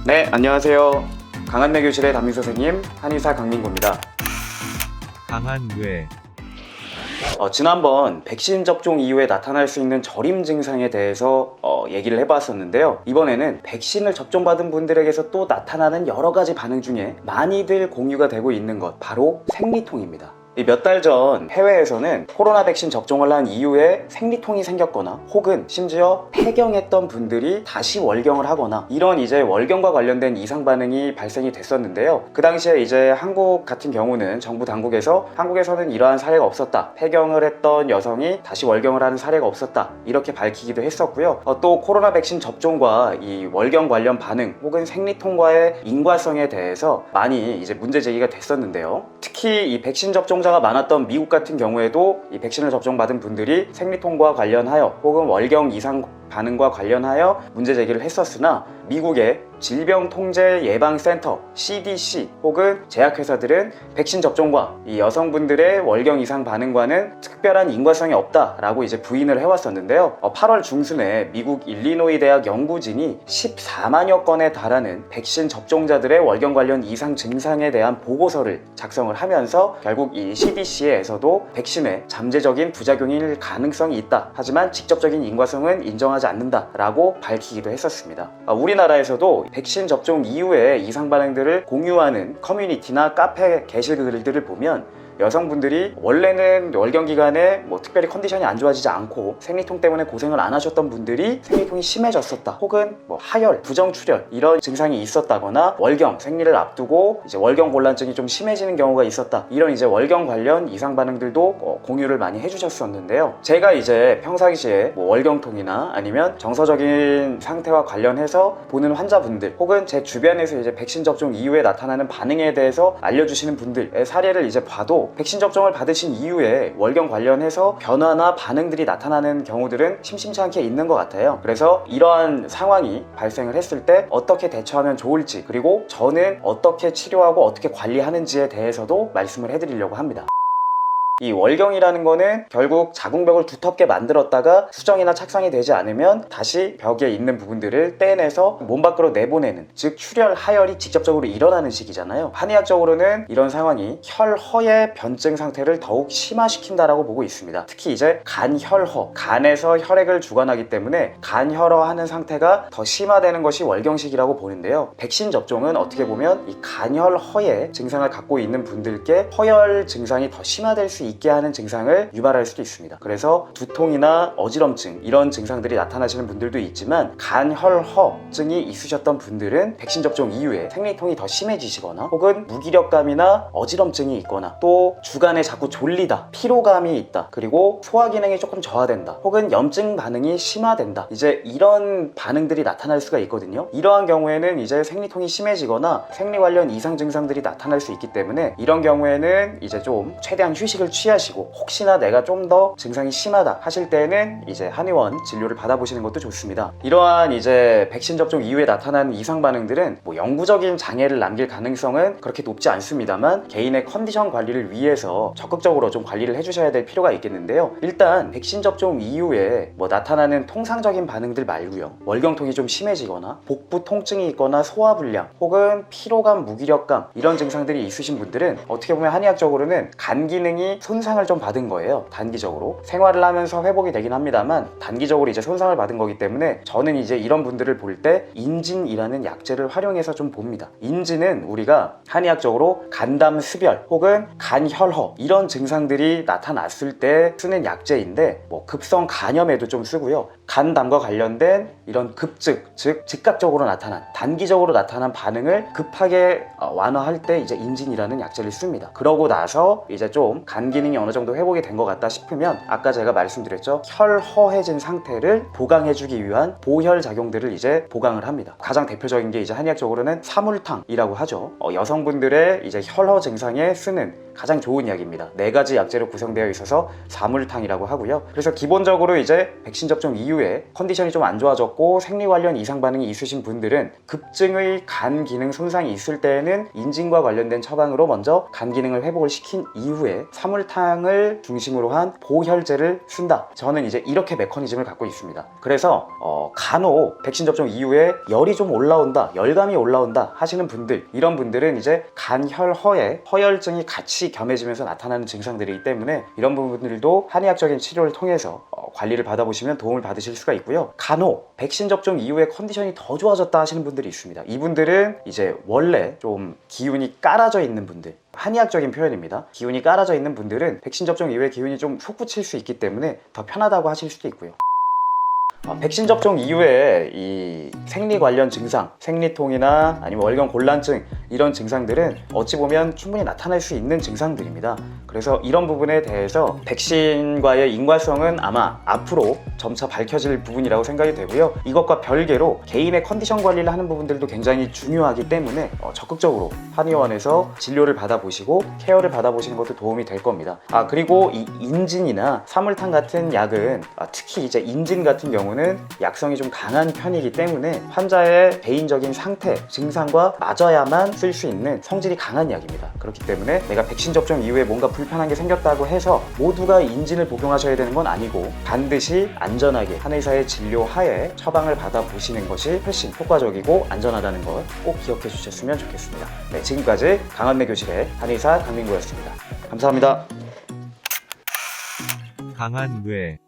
네, 안녕하세요. 강한뇌 교실의 담임 선생님 한의사 강민구입니다. 강한뇌 지난번 백신 접종 이후에 나타날 수 있는 저림 증상에 대해서 얘기를 해봤었는데요. 이번에는 백신을 접종받은 분들에게서 또 나타나는 여러 가지 반응 중에 많이들 공유가 되고 있는 것, 바로 생리통입니다. 몇 달 전 해외에서는 코로나 백신 접종을 한 이후에 생리통이 생겼거나 혹은 심지어 폐경했던 분들이 다시 월경을 하거나 이런 이제 월경과 관련된 이상 반응이 발생이 됐었는데요. 그 당시에 이제 한국 같은 경우는 정부 당국에서 한국에서는 이러한 사례가 없었다, 폐경을 했던 여성이 다시 월경을 하는 사례가 없었다, 이렇게 밝히기도 했었고요. 또 코로나 백신 접종과 이 월경 관련 반응 혹은 생리통과의 인과성에 대해서 많이 이제 문제 제기가 됐었는데요. 특히 이 백신 접종자가 많았던 미국 같은 경우에도 이 백신을 접종받은 분들이 생리통과 관련하여 혹은 월경 이상 반응과 관련하여 문제 제기를 했었으나 미국의 질병통제예방센터 CDC 혹은 제약회사들은 백신 접종과 이 여성분들의 월경 이상 반응과는 특별한 인과성이 없다라고 이제 부인을 해왔었는데요. 8월 중순에 미국 일리노이 대학 연구진이 14만여 건에 달하는 백신 접종자들의 월경 관련 이상 증상에 대한 보고서를 작성을 하면서 결국 이 CDC에서도 백신에 잠재적인 부작용일 가능성이 있다, 하지만 직접적인 인과성은 인정하지 않는다라고 밝히기도 했었습니다. 우리나라에서도 백신 접종 이후에 이상 반응들을 공유하는 커뮤니티나 카페 게시글들을 보면 여성분들이 원래는 월경 기간에 특별히 컨디션이 안 좋아지지 않고 생리통 때문에 고생을 안 하셨던 분들이 생리통이 심해졌었다, 혹은 하열, 부정출혈 이런 증상이 있었다거나 월경, 생리를 앞두고 이제 월경 곤란증이 좀 심해지는 경우가 있었다, 이런 이제 월경 관련 이상 반응들도 공유를 많이 해주셨었는데요. 제가 이제 평상시에 월경통이나 아니면 정서적인 상태와 관련해서 보는 환자분들 혹은 제 주변에서 이제 백신 접종 이후에 나타나는 반응에 대해서 알려주시는 분들의 사례를 이제 봐도 백신 접종을 받으신 이후에 월경 관련해서 변화나 반응들이 나타나는 경우들은 심심치 않게 있는 것 같아요. 그래서 이러한 상황이 발생을 했을 때 어떻게 대처하면 좋을지, 그리고 저는 어떻게 치료하고 어떻게 관리하는지에 대해서도 말씀을 해드리려고 합니다. 이 월경이라는 거는 결국 자궁벽을 두텁게 만들었다가 수정이나 착상이 되지 않으면 다시 벽에 있는 부분들을 떼내서 몸 밖으로 내보내는, 즉 출혈, 하열이 직접적으로 일어나는 시기잖아요. 한의학적으로는 이런 상황이 혈허의 변증 상태를 더욱 심화시킨다라고 보고 있습니다. 특히 이제 간혈허, 간에서 혈액을 주관하기 때문에 간혈허하는 상태가 더 심화되는 것이 월경식이라고 보는데요. 백신 접종은 어떻게 보면 이 간혈허의 증상을 갖고 있는 분들께 허열 증상이 더 심화될 수 있게 하는 증상을 유발할 수도 있습니다. 그래서 두통이나 어지럼증 이런 증상들이 나타나시는 분들도 있지만 간혈허증이 있으셨던 분들은 백신 접종 이후에 생리통이 더 심해지시거나 혹은 무기력감이나 어지럼증이 있거나 또 주간에 자꾸 졸리다, 피로감이 있다, 그리고 소화 기능이 조금 저하된다, 혹은 염증 반응이 심화된다, 이제 이런 반응들이 나타날 수가 있거든요. 이러한 경우에는 이제 생리통이 심해지거나 생리 관련 이상 증상들이 나타날 수 있기 때문에 이런 경우에는 이제 좀 최대한 휴식을 취하시고, 혹시나 내가 좀 더 증상이 심하다 하실 때는 이제 한의원 진료를 받아보시는 것도 좋습니다. 이러한 이제 백신 접종 이후에 나타나는 이상 반응들은 영구적인 장애를 남길 가능성은 그렇게 높지 않습니다만 개인의 컨디션 관리를 위해서 적극적으로 좀 관리를 해주셔야 될 필요가 있겠는데요. 일단 백신 접종 이후에 나타나는 통상적인 반응들 말고요, 월경통이 좀 심해지거나 복부 통증이 있거나 소화불량 혹은 피로감, 무기력감 이런 증상들이 있으신 분들은 어떻게 보면 한의학적으로는 간 기능이 손상을 좀 받은 거예요. 단기적으로 생활을 하면서 회복이 되긴 합니다만 단기적으로 이제 손상을 받은 거기 때문에 저는 이제 이런 분들을 볼 때 인진이라는 약재를 활용해서 좀 봅니다. 인진은 우리가 한의학적으로 간담습열 혹은 간혈허 이런 증상들이 나타났을 때 쓰는 약재인데 급성 간염에도 좀 쓰고요, 간담과 관련된 이런 급증, 즉 즉각적으로 나타난, 단기적으로 나타난 반응을 급하게 완화할 때 이제 인진이라는 약재를 씁니다. 그러고 나서 이제 좀 간 기능이 어느 정도 회복이 된 것 같다 싶으면 아까 제가 말씀드렸죠, 혈허해진 상태를 보강해주기 위한 보혈 작용들을 이제 보강을 합니다. 가장 대표적인 게 이제 한의학적으로는 사물탕이라고 하죠. 여성분들의 이제 혈허 증상에 쓰는 가장 좋은 약입니다. 4가지 약재로 구성되어 있어서 사물탕이라고 하고요. 그래서 기본적으로 이제 백신 접종 이후에 컨디션이 좀 안 좋아졌고 생리 관련 이상 반응이 있으신 분들은 급증의 간 기능 손상이 있을 때에는 인진과 관련된 처방으로 먼저 간 기능을 회복을 시킨 이후에 사물탕을 중심으로 한 보혈제를 쓴다. 저는 이제 이렇게 메커니즘을 갖고 있습니다. 그래서 간혹 백신 접종 이후에 열이 좀 올라온다, 열감이 올라온다 하시는 분들, 이런 분들은 이제 간혈허에 허혈증이 같이 겸해지면서 나타나는 증상들이기 때문에 이런 부분들도 한의학적인 치료를 통해서 관리를 받아보시면 도움을 받으실 수가 있고요. 간혹 백신 접종 이후에 컨디션이 더 좋아졌다 하시는 분들이 있습니다. 이분들은 이제 원래 좀 기운이 깔아져 있는 분들, 한의학적인 표현입니다. 기운이 깔아져 있는 분들은 백신 접종 이후에 기운이 좀 솟구칠 수 있기 때문에 더 편하다고 하실 수도 있고요. 백신 접종 이후에 이 생리 관련 증상, 생리통이나 아니면 월경 곤란증, 이런 증상들은 어찌 보면 충분히 나타날 수 있는 증상들입니다. 그래서 이런 부분에 대해서 백신과의 인과성은 아마 앞으로 점차 밝혀질 부분이라고 생각이 되고요. 이것과 별개로 개인의 컨디션 관리를 하는 부분들도 굉장히 중요하기 때문에 적극적으로 한의원에서 진료를 받아보시고 케어를 받아보시는 것도 도움이 될 겁니다. 그리고 이 인진이나 사물탕 같은 약은 특히 이제 인진 같은 경우는 약성이 좀 강한 편이기 때문에 환자의 개인적인 상태, 증상과 맞아야만 쓸 수 있는 성질이 강한 약입니다. 그렇기 때문에 내가 백신 접종 이후에 뭔가 불편한 게 생겼다고 해서 모두가 인진을 복용하셔야 되는 건 아니고 반드시 안전하게 한의사의 진료 하에 처방을 받아보시는 것이 훨씬 효과적이고 안전하다는 걸 꼭 기억해 주셨으면 좋겠습니다. 네, 지금까지 강원내 교실의 한의사 강민구였습니다. 감사합니다. 강한 뇌